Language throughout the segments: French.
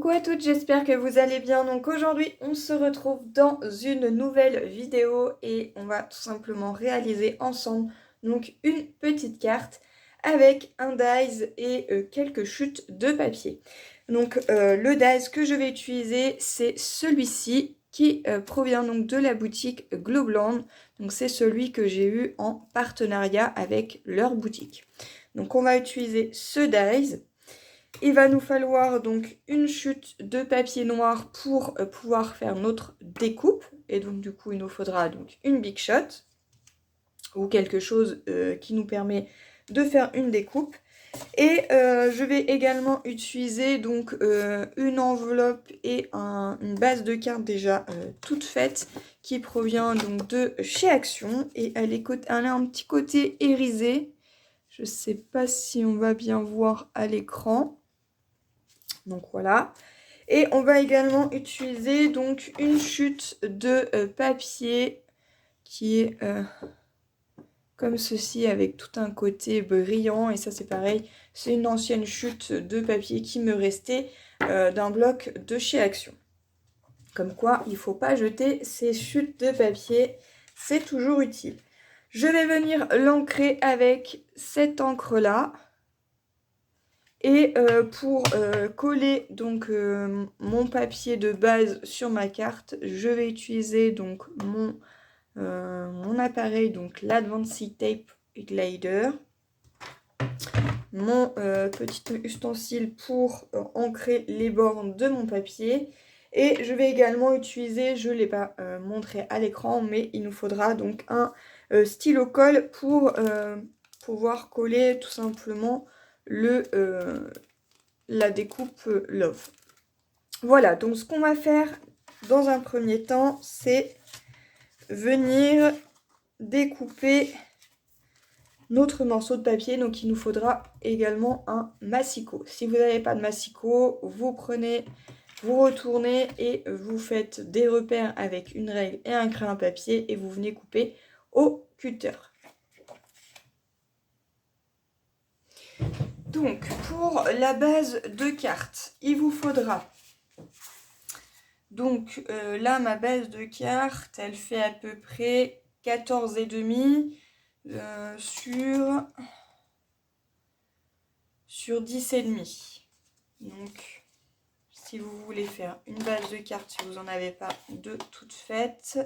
Coucou à toutes, j'espère que vous allez bien. Donc aujourd'hui, on se retrouve dans une nouvelle vidéo et on va tout simplement réaliser ensemble donc une petite carte avec un dies et quelques chutes de papier. Donc le dies que je vais utiliser, c'est celui-ci qui provient donc de la boutique Globland. Donc c'est celui que j'ai eu en partenariat avec leur boutique. Donc on va utiliser ce dies. Il va nous falloir donc une chute de papier noir pour pouvoir faire notre découpe. Et donc du coup, il nous faudra donc une big shot ou quelque chose qui nous permet de faire une découpe. Et je vais également utiliser donc une enveloppe et une base de cartes déjà toute faite qui provient donc de chez Action. Et elle a un petit côté irisé. Je ne sais pas si on va bien voir à l'écran. Donc voilà. Et on va également utiliser donc une chute de papier qui est comme ceci avec tout un côté brillant. Et ça c'est pareil, c'est une ancienne chute de papier qui me restait d'un bloc de chez Action. Comme quoi, il ne faut pas jeter ces chutes de papier, c'est toujours utile. Je vais venir l'ancrer avec cette encre là. Et pour coller donc mon papier de base sur ma carte, je vais utiliser donc mon appareil, donc l'Advanced Tape Glider, mon petit ustensile pour ancrer les bornes de mon papier. Et je vais également utiliser, je ne l'ai pas montré à l'écran, mais il nous faudra donc un stylo colle pour pouvoir coller tout simplement la découpe Love. Voilà, donc ce qu'on va faire dans un premier temps, c'est venir découper notre morceau de papier. Donc il nous faudra également un massicot. Si vous n'avez pas de massicot, vous prenez, vous retournez et vous faites des repères avec une règle et un crayon à papier et vous venez couper au cutter. Donc pour la base de carte, il vous faudra donc là ma base de carte elle fait à peu près 14,5 sur 10,5. Donc si vous voulez faire une base de carte, si vous n'en avez pas de toute faite,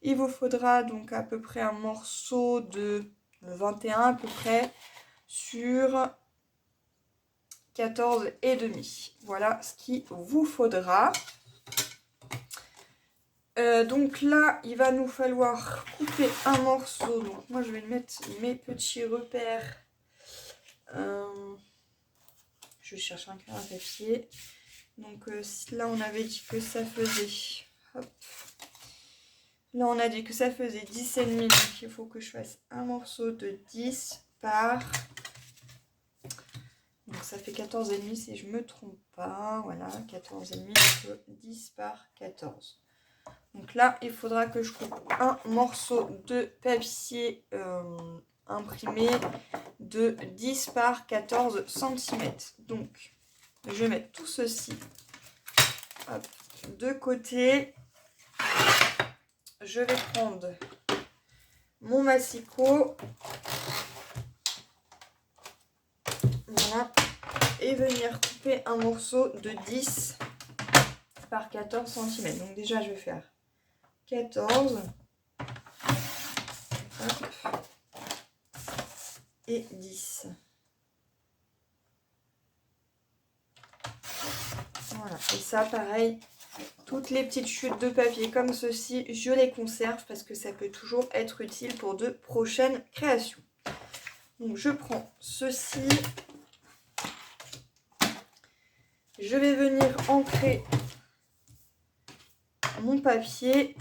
il vous faudra donc à peu près un morceau de 21 à peu près sur 14,5. Voilà ce qu'il vous faudra. Donc là, il va nous falloir couper un morceau. Donc moi, je vais mettre mes petits repères. Je cherche un crayon à papier. Donc là, on avait dit que ça faisait... Hop. Là, on a dit que ça faisait 10,5. Donc il faut que je fasse un morceau de 10 par... Donc ça fait 14,5 si je ne me trompe pas. Voilà, 14,5, 10 par 14. Donc là, il faudra que je coupe un morceau de papier imprimé de 10 par 14 cm. Donc, je vais mettre tout ceci hop, de côté. Je vais prendre mon massicot. Voilà. Et venir couper un morceau de 10 par 14 cm. Donc déjà, je vais faire 14 hop, et 10. Voilà, et ça pareil, toutes les petites chutes de papier comme ceci, je les conserve parce que ça peut toujours être utile pour de prochaines créations. Donc je prends ceci, je vais venir ancrer mon papier.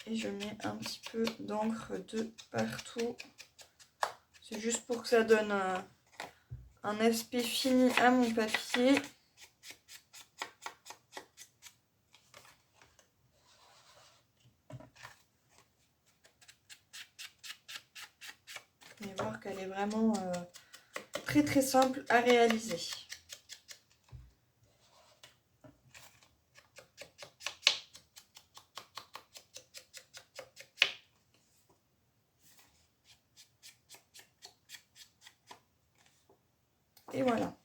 Et je mets un petit peu d'encre de partout. C'est juste pour que ça donne un aspect fini à mon papier. Vous allez voir qu'elle est vraiment très très simple à réaliser. Et voilà.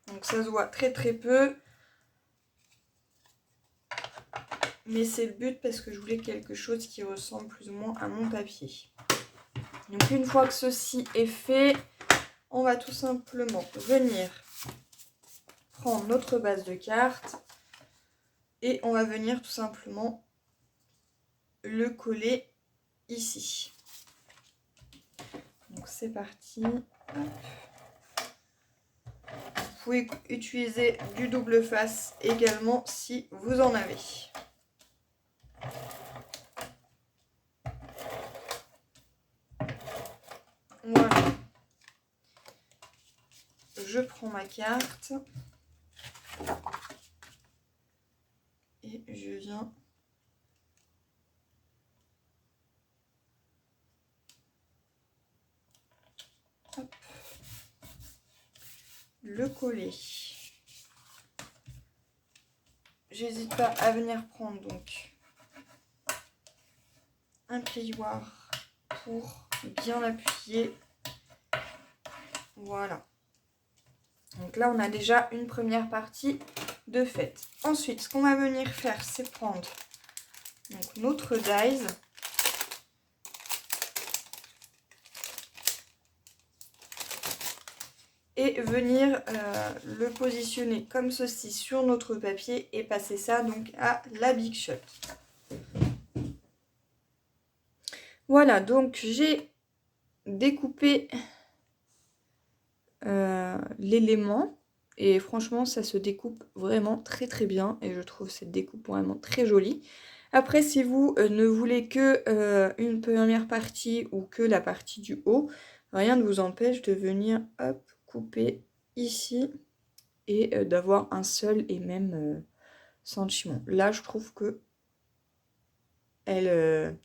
Donc ça se voit très très peu. Mais c'est le but parce que je voulais quelque chose qui ressemble plus ou moins à mon papier. Donc une fois que ceci est fait, on va tout simplement venir prendre notre base de cartes et on va venir tout simplement le coller ici. Donc c'est parti. Vous pouvez utiliser du double face également si vous en avez. Voilà. Je prends ma carte et je viens le coller. J'hésite pas à venir prendre donc un plioir pour bien appuyer. Voilà. Donc là, on a déjà une première partie de faite. Ensuite, ce qu'on va venir faire, c'est prendre donc, notre dies. Et venir le positionner comme ceci sur notre papier et passer ça donc à la Big Shot. Voilà, donc j'ai découpé l'élément et franchement ça se découpe vraiment très très bien et je trouve cette découpe vraiment très jolie. Après, si vous ne voulez que une première partie ou que la partie du haut, rien ne vous empêche de venir hop, couper ici et d'avoir un seul et même sentiment. Là, je trouve que elle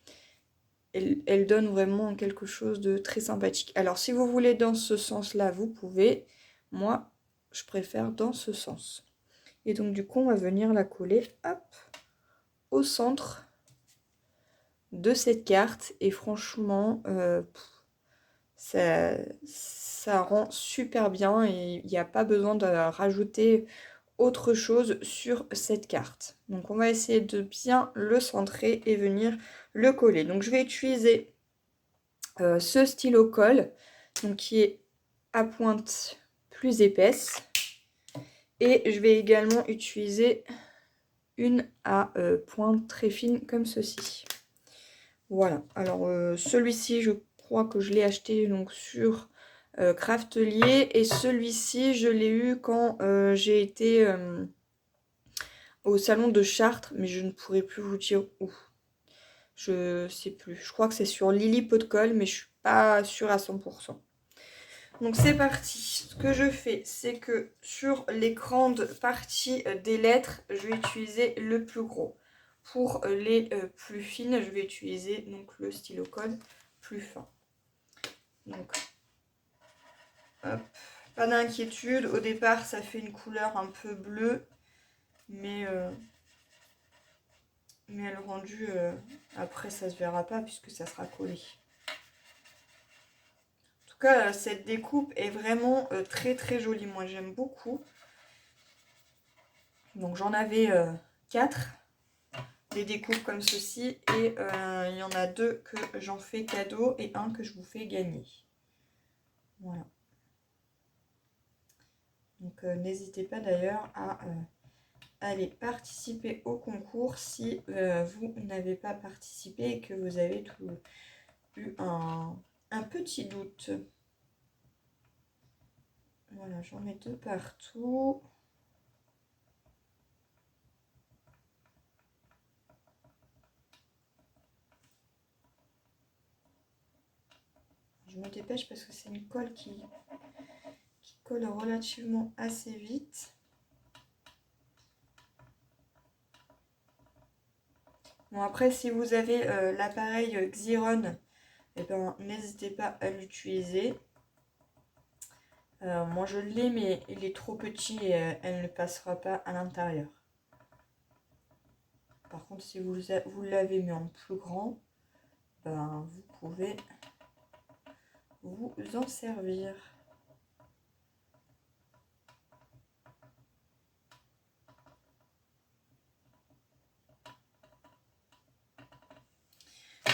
donne vraiment quelque chose de très sympathique. Alors, si vous voulez dans ce sens-là, vous pouvez. Moi, je préfère dans ce sens. Et donc, du coup, on va venir la coller, hop, au centre de cette carte. Et franchement, ça rend super bien et il n'y a pas besoin de rajouter autre chose sur cette carte. Donc on va essayer de bien le centrer et venir le coller. Donc je vais utiliser ce stylo colle donc qui est à pointe plus épaisse et je vais également utiliser une à pointe très fine comme ceci. Voilà, alors celui-ci je crois que je l'ai acheté donc sur Craftelier et celui-ci je l'ai eu quand j'ai été au salon de Chartres, mais je ne pourrais plus vous dire où. Je sais plus. Je crois que c'est sur Lily Pot de Colle, mais je suis pas sûre à 100%. Donc c'est parti. Ce que je fais, c'est que sur les grandes parties des lettres, je vais utiliser le plus gros. Pour les plus fines, je vais utiliser donc le stylo colle plus fin. Donc, hop. Pas d'inquiétude. Au départ, ça fait une couleur un peu bleue, mais le rendu, après, ça se verra pas puisque ça sera collé. En tout cas, cette découpe est vraiment très très jolie. Moi, j'aime beaucoup. Donc, j'en avais 4. Des découpes comme ceci. Et il y en a 2 que j'en fais cadeau et un que je vous fais gagner. Voilà. Donc, n'hésitez pas d'ailleurs à aller participer au concours si vous n'avez pas participé et que vous avez eu un petit doute. Voilà, j'en mets 2 partout. Je me dépêche parce que c'est une colle qui colle relativement assez vite. Bon, après, si vous avez l'appareil Xyron et ben n'hésitez pas à l'utiliser. Moi je l'ai, mais il est trop petit et elle ne passera pas à l'intérieur. Par contre, si vous l'avez mis en plus grand, ben, vous pouvez vous en servir.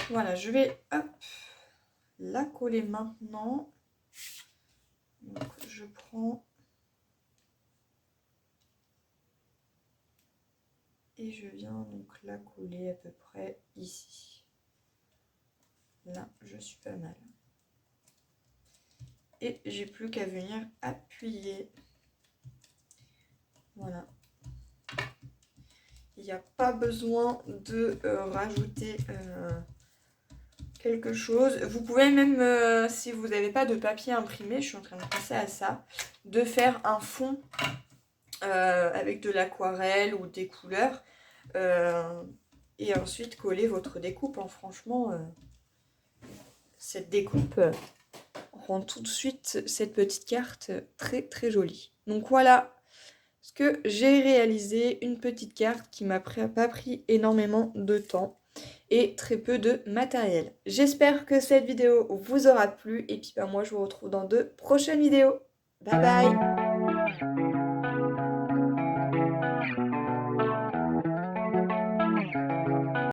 Voilà, je vais la coller maintenant. Donc, je prends et je viens donc la coller à peu près ici. Là, je suis pas mal. Et j'ai plus qu'à venir appuyer. Voilà. Il n'y a pas besoin de rajouter quelque chose. Vous pouvez même, si vous n'avez pas de papier imprimé, je suis en train de penser à ça, de faire un fond avec de l'aquarelle ou des couleurs et ensuite coller votre découpe. Franchement, cette découpe rend tout de suite cette petite carte très très jolie. Donc voilà ce que j'ai réalisé, une petite carte qui m'a pas pris énormément de temps et très peu de matériel. J'espère que cette vidéo vous aura plu et puis moi je vous retrouve dans de prochaines vidéos. Bye bye!